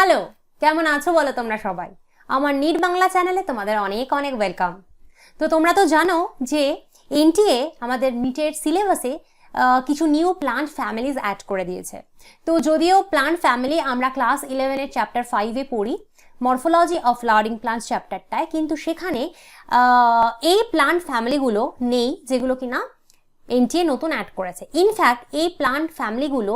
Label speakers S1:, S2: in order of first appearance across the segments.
S1: Hello, কেমন আছো বলো তোমরা সবাই? আমার নিট বাংলা চ্যানেলে তোমাদের অনেক অনেক ওয়েলকাম। তো তোমরা তো জানো যে এনটিএ আমাদের নিটের সিলেবাসে কিছু নিউ প্লান্ট ফ্যামিলিজ অ্যাড করে দিয়েছে। তো যদিও প্লান্ট ফ্যামিলি আমরা ক্লাস 11-এর চ্যাপ্টার 5-এ পড়ি, মরফোলজি অফ ফ্লাওয়ারিং প্লান্টস চ্যাপ্টারটায়, কিন্তু সেখানে এই প্লান্ট ফ্যামিলিগুলো নেই যেগুলো কিনা এনটিএ নতুন অ্যাড করেছে। ইনফ্যাক্ট এই প্লান্ট ফ্যামিলিগুলো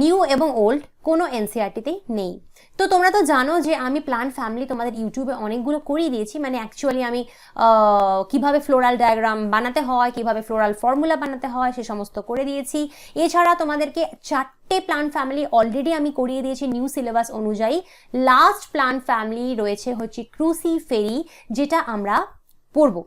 S1: নিউ এবং ওল্ড কোনো এনসিআরটিতেই নেই। তো তোমরা তো জানো যে আমি প্লান্ট ফ্যামিলি তোমাদের ইউটিউবে অনেকগুলো করিয়ে দিয়েছি, মানে অ্যাকচুয়ালি আমি কিভাবে ফ্লোরাল ডায়াগ্রাম বানাতে হয়, কিভাবে ফ্লোরাল ফর্মুলা বানাতে হয় সে সমস্ত করে দিয়েছি। এছাড়া তোমাদেরকে 4টে প্লান্ট ফ্যামিলি অলরেডি আমি করিয়ে দিয়েছি নিউ সিলেবাস অনুযায়ী। লাস্ট প্লান্ট ফ্যামিলি রয়েছে হচ্ছে ক্রুসিফেরি, যেটা আমরা পড়বো।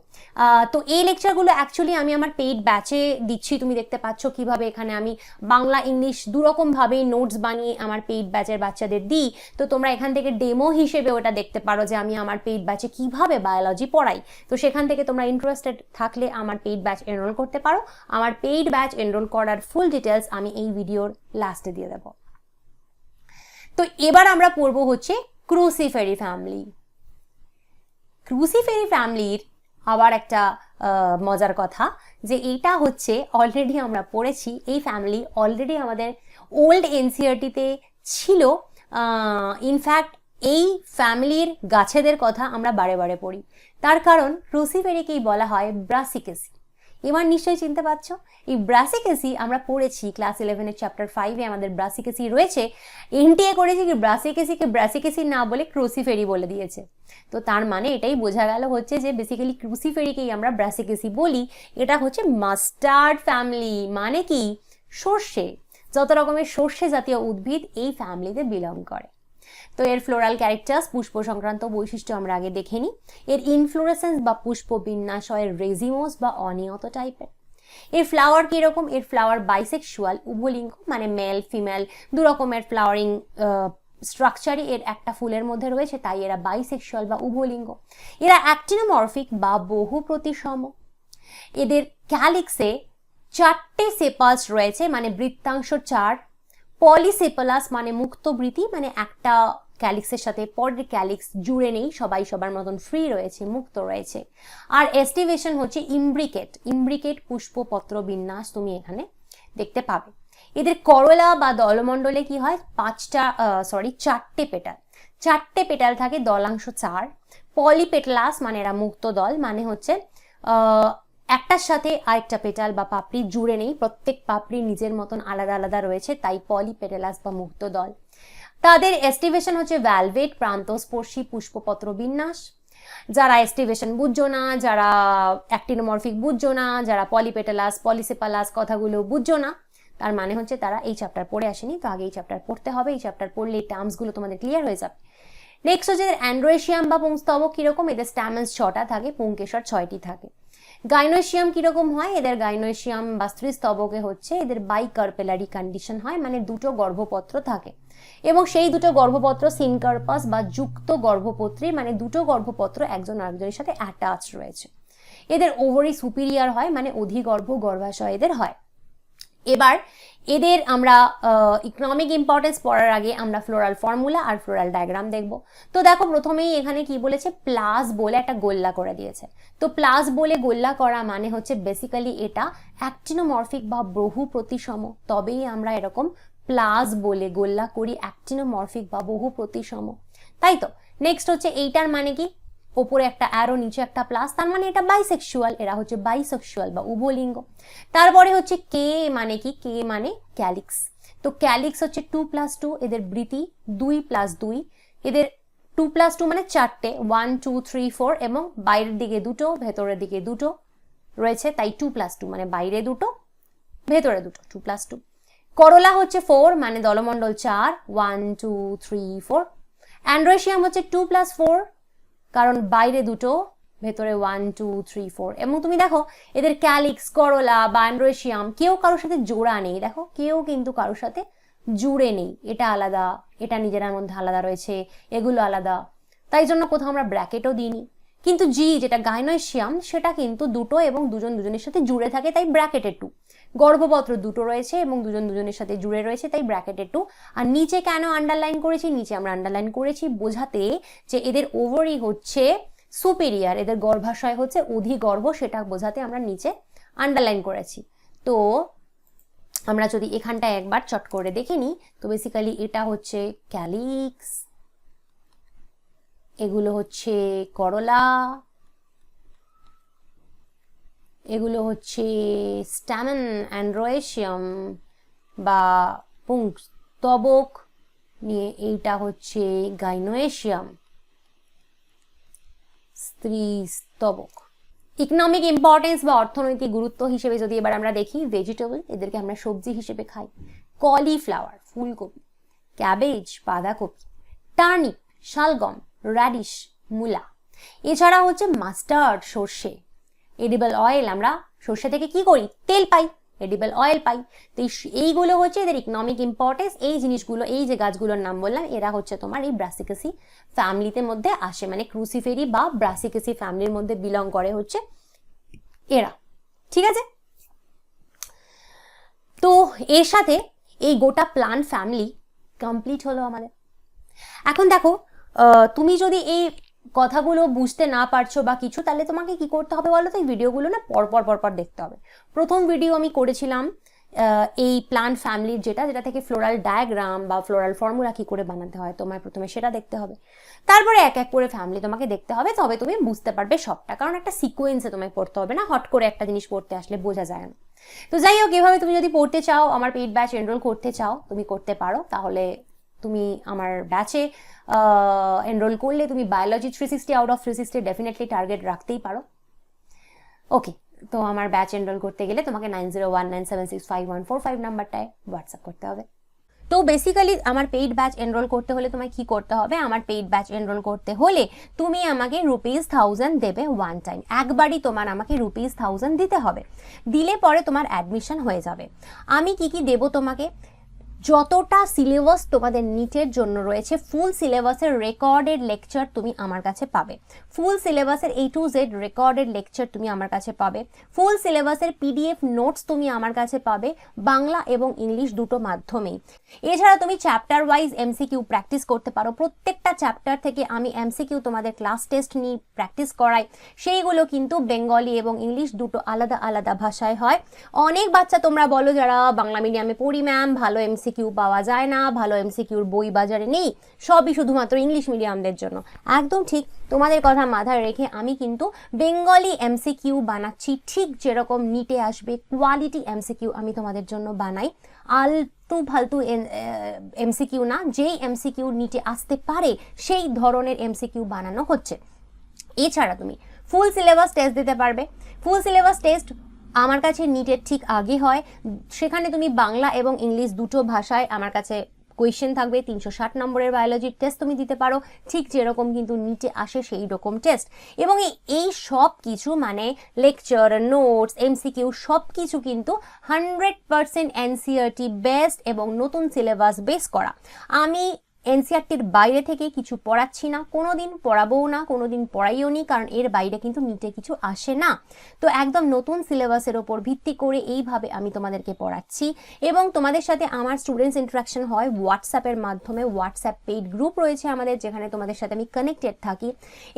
S1: তো এই লেকচারগুলো অ্যাকচুয়ালি আমি আমার পেইড ব্যাচে দিচ্ছি। তুমি দেখতে পাচ্ছ কিভাবে এখানে আমি বাংলা ইংলিশ দুরকমভাবেই নোটস বানিয়ে আমার পেইড ব্যাচের বাচ্চাদের দিই। তো তোমরা এখান থেকে ডেমো হিসেবে ওটা দেখতে পারো যে আমি আমার পেইড ব্যাচে কিভাবে বায়োলজি পড়াই। তো সেখান থেকে তোমরা ইন্টারেস্টেড থাকলে আমার পেইড ব্যাচ এনরোল করতে পারো। আমার পেইড ব্যাচ এনরোল করার ফুল ডিটেলস আমি এই ভিডিওর লাস্টে দিয়ে দেবো। তো এবার আমরা পড়বো হচ্ছে ক্রুসিফেরি ফ্যামিলি। ক্রুসিফেরি ফ্যামিলির আবার একটা মজার কথা যে এইটা হচ্ছে অলরেডি আমরা পড়েছি। এই ফ্যামিলি অলরেডি আমাদের ওল্ড এনসিআরটিতে ছিল। ইনফ্যাক্ট এই ফ্যামিলির গাছেদের কথা আমরা বারে বারে পড়ি, তার কারণ ক্রুসিফেরিকেই বলা হয় ব্রাসিকেসি। এবার নিশ্চয়ই চিনতে পারছো, এই ব্রাসিকেসি আমরা পড়েছি ক্লাস 11-এর চ্যাপ্টার 5-এ আমাদের ব্রাসিকেসি রয়েছে। এনটিএ করেছে কি ব্রাসিকেসিকে ব্রাসিকেসি না বলে ক্রুসিফেরি বলে দিয়েছে। তো তার মানে এটাই বোঝা গেল হচ্ছে যে বেসিক্যালি ক্রুসিফেরিকেই আমরা ব্রাসিকেসি বলি। এটা হচ্ছে মাস্টার্ড ফ্যামিলি, মানে কি সর্ষে, যত রকমের সর্ষে জাতীয় উদ্ভিদ এই ফ্যামিলিতে বিলং করে। তো এর ফ্লোরাল ক্যারেক্টার্স, পুষ্প সংক্রান্ত বৈশিষ্ট্য আমরা আগে দেখে নিই। এর ইনফ্লোরেসেন্স বা পুষ্প বিন্যাস হয় রেজিমোস বা অনিয়ত টাইপের। এর ফ্লাওয়ার কিরকম? এর ফ্লাওয়ার বাইসেক্সুয়াল, উভলিঙ্গ, মানে মেল ফিমেল দু রকমের ফ্লাওয়ারিং স্ট্রাকচারই এর একটা ফুলের মধ্যে রয়েছে, তাই এরা বাইসেক্সুয়াল বা উভলিঙ্গ। এরা অ্যাক্টিনোমরফিক বা বহু প্রতিসম। এদের ক্যালিক্সে 4টে সেপালস রয়েছে, মানে বৃত্তাংশ 4। পলিসেপালাস মানে মুক্তবৃতি, মানে একটা ক্যালিক্সের সাথে পরের ক্যালিক্স জুড়ে নেই, সবাই সবার মতন ফ্রি রয়েছে, মুক্ত রয়েছে। আর এস্টিভেশন হচ্ছে ইমব্রিকেট। ইমব্রিকেট পুষ্পপত্র বিন্যাস তুমি এখানে দেখতে পাবে। এদের করলা বা দলমণ্ডলে কি হয়? 4টে পেটাল। 4টে পেটাল থাকে, দলাংশ 4। পলিপেটালাস মানে এরা মুক্ত দল, মানে হচ্ছে একটার সাথে আরেকটা পেটাল বা পাপড়ি জুড়ে নেই, প্রত্যেক পাপড়ি নিজের মতন আলাদা আলাদা রয়েছে, তাই পলিপেটালাস বা মুক্ত দল। তাদের এস্টিভেশন হচ্ছে ভ্যালভেট, প্রান্তস্পর্শী পুষ্পপত্র বিন্যাস। যারা এস্টিভেশন বুঝছো না, যারা অ্যাক্টিনোমরফিক বুঝছো না, যারা পলিপেটালাস পলিসেপালাস কথাগুলো বুঝছো না, তার মানে হচ্ছে তারা এই চ্যাপ্টার পড়ে আসেনি। তো আগে এই চ্যাপ্টার পড়তে হবে, এই চ্যাপ্টার পড়লে এই টার্মসগুলো তোমাদের ক্লিয়ার হয়ে যাবে। নেক্সট হচ্ছে এদের অ্যান্ড্রোয়েশিয়াম বা পুংস্তবক কিরকম? এদের স্ট্যামেন্স 6টা থাকে, পুংকেশর 6টি থাকে। গাইনোয়েশিয়াম কিরকম হয়? এদের গাইনোয়েশিয়াম বা স্ত্রীস্তবকে হচ্ছে এদের বাইকার্পেলারি কন্ডিশন হয়, মানে দুটো গর্ভপত্র থাকে, এবং সেই দুটো গর্ভপত্র সিনকার্পাস বা যুক্ত গর্ভপত্রী, মানে দুটো গর্ভপত্র একজন আরেকজনের সাথে অ্যাটাচ রয়েছে। এদের ওভারি সুপিরিয়ার হয়, মানে অধিগর্ভ গর্ভাশয় এদের হয়। এবার এদের আমরা ইকোনমিক ইম্পর্টেন্স পড়ার আগে আমরা ফ্লোরাল ফর্মুলা আর ফ্লোরাল ডায়াগ্রাম দেখব। তো দেখো প্রথমেই এখানে কি বলেছে? প্লাস বলে একটা গোল্লা করে দিয়েছে। তো প্লাস বলে গোল্লা করা মানে হচ্ছে বেসিক্যালি এটা অ্যাক্টিনোমরফিক বা বহু প্রতিসম, তবেই আমরা এরকম প্লাস বলে গোল্লা করি, অ্যাক্টিনোমরফিক বা বহু প্রতিসম, তাই তো। নেক্সট হচ্ছে এইটার মানে কি? ওপরে একটা অ্যারো, নিচে একটা প্লাস, তার মানে এটা বাইসেক্সুয়াল, এরা হচ্ছে বাইসেক্সুয়াল বা উভলিঙ্গ। তারপরে হচ্ছে কে মানে কি? কে মানে ক্যালিক্স। তো ক্যালিক্স হচ্ছে 2+2, এদের বৃতি 2+2। এদের 2+2 মানে 4টে, 1 2 3 4, এবং বাইরের দিকে দুটো ভেতরের দিকে দুটো রয়েছে, তাই 2+2 মানে বাইরে দুটো ভেতরে দুটো, 2+2। করলা হচ্ছে 4, মানে দলমণ্ডল 4, 1 2 3 4। অ্যান্ড্রোয়েশিয়াম হচ্ছে 2+4, কারণ বাইরে দুটো ভেতরে 1 2 3 4। এবং তুমি দেখো এদের ক্যালিক্স, করলা বা অ্যান্ড্রোয়েশিয়াম কেউ কারোর সাথে জোড়া নেই, দেখো কেউ কিন্তু কারোর সাথে জুড়ে নেই, এটা আলাদা, এটা নিজের মধ্যে আলাদা রয়েছে, এগুলো আলাদা, তাই জন্য কোথাও আমরা ব্র্যাকেটও দিইনি। কিন্তু যেটা গাইনোয়েশিয়াম সেটা কিন্তু দুটো এবং দুজনের সাথে জুড়ে থাকে, তাই ব্র্যাকেটেড 2। গর্ভপত্র দুটো রয়েছে এবং দুজন দুজনের সাথে জুড়ে রয়েছে, তাই ব্র্যাকেটে 2। আর নিচে কেন আন্ডারলাইন করেছি? নিচে আমরা আন্ডারলাইন করেছি বোঝাতে যে এদের ওভারি হচ্ছে সুপেরিয়ার, এদের গর্ভাশয় হচ্ছে অধিগর্ভ, সেটা বোঝাতে আমরা নিচে আন্ডারলাইন করেছি। তো আমরা যদি এখানটায় একবার চট করে দেখে নিই, তো বেসিক্যালি এটা হচ্ছে ক্যালিক্স, এগুলো হচ্ছে করলা, এগুলো হচ্ছে স্ট্যামেন অ্যান্ড্রোয়েশিয়াম বা পুংস্তবক, নিয়ে এইটা হচ্ছে গাইনোয়েশিয়াম, স্ত্রী স্তবক। ইকোনমিক ইম্পর্টেন্স বা অর্থনৈতিক গুরুত্ব হিসেবে যদি এবার আমরা দেখি, ভেজিটেবল, এদেরকে আমরা সবজি হিসেবে খাই। কলিফ্লাওয়ার, ফুলকপি, ক্যাবেজ, বাঁধাকপি, টার্নিপ, শালগম, র্যাডিশ, মূলা। এছাড়া হচ্ছে মাস্টার্ড, সর্ষে। এডিবল অয়েল, আমরা সর্ষে থেকে কি করি? তেল পাই, এডিবল অয়েল পাই। তো এইগুলো হচ্ছে এদের ইকোনমিক ইম্পর্টেন্স। এই জিনিসগুলো, এই যে গাছগুলোর নাম বললাম, এরা হচ্ছে তোমার এই ব্রাসিকেসি ফ্যামিলিতে মধ্যে আসে, মানে ক্রুসিফেরি বা ব্রাসিকেসি ফ্যামিলির মধ্যে বিলং করে হচ্ছে এরা। ঠিক আছে, তো এর সাথে এই গোটা প্লান্ট ফ্যামিলি কমপ্লিট হলো আমাদের। এখন দেখো, তুমি যদি এই কথাগুলো বুঝতে না পারছো বা কিছু, তাহলে তোমাকে কি করতে হবে বলো তো? এই ভিডিওগুলো না পরপর দেখতে হবে। প্রথম ভিডিও আমি করেছিলাম এই প্লান্ট ফ্যামিলির, যেটা থেকে ফ্লোরাল ডায়াগ্রাম বা ফ্লোরাল ফর্মুলা কি করে বানাতে হয়, তোমায় প্রথমে সেটা দেখতে হবে। তারপরে এক এক করে ফ্যামিলি তোমাকে দেখতে হবে, তবে তুমি বুঝতে পারবে সবটা। কারণ একটা সিকোয়েন্সে তোমায় পড়তে হবে না, হট করে একটা জিনিস পড়তে আসলে বোঝা যায় না। তো যাই হোক, এভাবে তুমি যদি পড়তে চাও, আমার পেইড ব্যাচ এনরোল করতে চাও, তুমি করতে পারো। তাহলে তুমি আমার ব্যাচে এনরোল করলে তুমি biology 360 out of 360 definitely target রাখতেই পারো। ওকে, তো আমার ব্যাচ এনরোল করতে গেলে তোমাকে 9019765145 নাম্বারটায় হোয়াটসঅ্যাপ করতে হবে। তো বেসিক্যালি আমার পেইড ব্যাচ এনরোল করতে হলে তোমায় কি করতে হবে? আমার পেইড ব্যাচ এনরোল করতে হলে তুমি আমাকে ₹1000 দেবে ওয়ান টাইম, একবারই তোমার আমাকে ₹1000 দিতে হবে। দিলে পরে তোমার অ্যাডমিশন হয়ে যাবে। আমি কি কি দেবো তোমাকে? যতটা সিলেবাস তোমাদের নিটের জন্য রয়েছে, ফুল সিলেবাসের রেকর্ডেড লেকচার তুমি আমার কাছে পাবে। ফুল সিলেবাসের A to Z recorded lecture তুমি আমার কাছে পাবে। ফুল সিলেবাসের PDF নোটস তুমি আমার কাছে পাবে, বাংলা এবং ইংলিশ দুটো মাধ্যমেই। এছাড়া তুমি চ্যাপ্টার ওয়াইজ MCQ প্র্যাকটিস করতে পারো। প্রত্যেকটা চ্যাপ্টার থেকে আমি MCQ তোমাদের ক্লাস টেস্ট নিয়ে প্র্যাকটিস করাই। সেইগুলো কিন্তু বেঙ্গলি এবং ইংলিশ দুটো আলাদা আলাদা ভাষায় হয়। অনেক বাচ্চা তোমরা বলো যারা বাংলা মিডিয়ামে পড়ি, ম্যাম ভালো MCQ পাওয়া যায় না, ভালো MCQর বই বাজারে নেই, সবই শুধুমাত্র ইংলিশ মিডিয়ামদের জন্য। একদম ঠিক, তোমাদের কথা মাথায় রেখে আমি কিন্তু বেঙ্গলি MCQ বানাচ্ছি, ঠিক যেরকম নিটে আসবে কোয়ালিটি MCQ আমি তোমাদের জন্য বানাই। আলতু ফালতু MCQ না, যেই MCQ নিটে আসতে পারে সেই ধরনের MCQ বানানো হচ্ছে। এছাড়া তুমি ফুল সিলেবাস টেস্ট দিতে পারবে। ফুল সিলেবাস টেস্ট আমার কাছে নিটের ঠিক আগে হয়, সেখানে তুমি বাংলা এবং ইংলিশ দুটো ভাষায় আমার কাছে কোয়েশ্চেন থাকবে। 360 নম্বরের বায়োলজির টেস্ট তুমি দিতে পারো, ঠিক যেরকম কিন্তু নিটে আসে সেই রকম টেস্ট। এবং এই সব কিছু মানে লেকচার, নোটস, MCQ সব কিছু কিন্তু 100% NCERT বেস্ট এবং নতুন সিলেবাস বেস করা। আমি NCERTর বাইরে থেকে কিছু পড়াচ্ছি না, কোনোদিন পড়াবোও না, কোনোদিন পড়াইও নি, কারণ এর বাইরে কিন্তু নিটে কিছু আসে না। তো একদম নতুন সিলেবাসের ওপর ভিত্তি করে এইভাবে আমি তোমাদেরকে পড়াচ্ছি। এবং তোমাদের সাথে আমার স্টুডেন্টস ইন্টারাকশন হয় হোয়াটসঅ্যাপের মাধ্যমে। হোয়াটসঅ্যাপ পেইড গ্রুপ রয়েছে আমাদের, যেখানে তোমাদের সাথে আমি কানেক্টেড থাকি।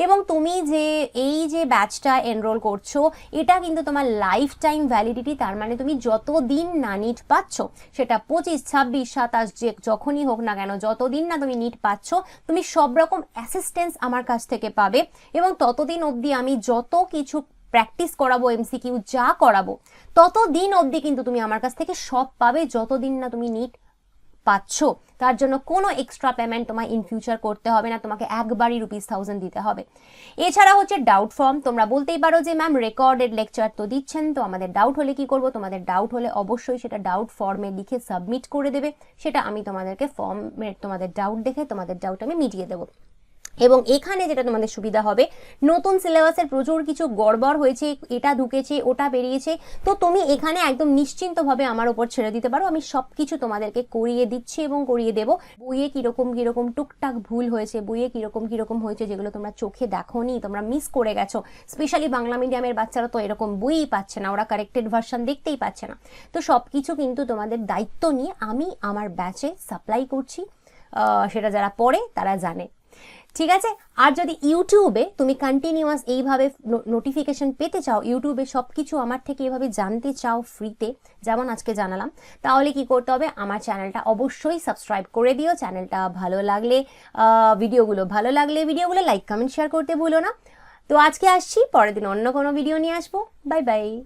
S1: এবং তুমি যে এই যে ব্যাচটা এনরোল করছো, এটা কিন্তু তোমার লাইফ টাইম ভ্যালিডিটি, তার মানে তুমি যতদিন না নিট পাচ্ছ, সেটা 25, 26, 27 যে যখনই হোক না কেন, যতদিন না তুমি নিট পাচ্ছ, তুমি সব রকম অ্যাসিস্ট্যান্স আমার কাছ থেকে পাবে। এবং ততদিন অবধি আমি যত কিছু প্র্যাকটিস করাবো, MCQ যা করাবো, ততদিন অবধি কিন্তু তুমি আমার কাছ থেকে সব পাবে, যতদিন না তুমি নিট পাচ্ছ। তার জন্য কোনো এক্সট্রা পেমেন্ট তোমায় ইন ফিউচার করতে হবে না, তোমাকে একবারই ₹1000 দিতে হবে। এছাড়া হচ্ছে ডাউট ফর্ম। তোমরা বলতেই পারো যে ম্যাম রেকর্ডেড লেকচার তো দিচ্ছেন, তো আমাদের ডাউট হলে কি করব? তোমাদের ডাউট হলে অবশ্যই সেটা ডাউট ফর্মে লিখে সাবমিট করে দেবে, সেটা আমি তোমাদেরকে ফর্মের তোমাদের ডাউট দেখে তোমাদের ডাউট আমি মিটিয়ে দেবো। এবং এখানে যেটা তোমাদের সুবিধা হবে, নতুন সিলেবাসের প্রচুর কিছু গড়বড় হয়েছে, এটা ঢুকেছে ওটা বেরিয়েছে, তো তুমি এখানে একদম নিশ্চিন্তভাবে আমার ওপর ছেড়ে দিতে পারো, আমি সব কিছু তোমাদেরকে করিয়ে দিচ্ছি এবং করিয়ে দেবো। বইয়ে কীরকম কীরকম টুকটাক ভুল হয়েছে, বইয়ে কীরকম কীরকম হয়েছে যেগুলো তোমরা চোখে দেখোনি, তোমরা মিস করে গেছো, স্পেশালি বাংলা মিডিয়ামের বাচ্চারা তো এরকম বইই পাচ্ছে না, ওরা কারেক্টেড ভার্সন দেখতেই পাচ্ছে না। তো সব কিছু কিন্তু তোমাদের দায়িত্ব নিয়ে আমি আমার ব্যাচে সাপ্লাই করছি, সেটা যারা পড়ে তারা জানে। ঠিক আছে? আর যদি ইউটিউবে তুমি কন্টিনিউয়াস এইভাবে নোটিফিকেশন পেতে চাও, ইউটিউবে সব কিছু আমার থেকে এইভাবে জানতে চাও ফ্রিতে, যেমন আজকে জানালাম, তাহলে কি করতে হবে, আমার চ্যানেলটা অবশ্যই সাবস্ক্রাইব করে দিও। চ্যানেলটা ভালো লাগলে, ভিডিওগুলো লাইক কমেন্ট শেয়ার করতে ভুলো না। তো আজকে আসছি, পরের দিন অন্য কোনো ভিডিও নিয়ে আসবো। Bye bye.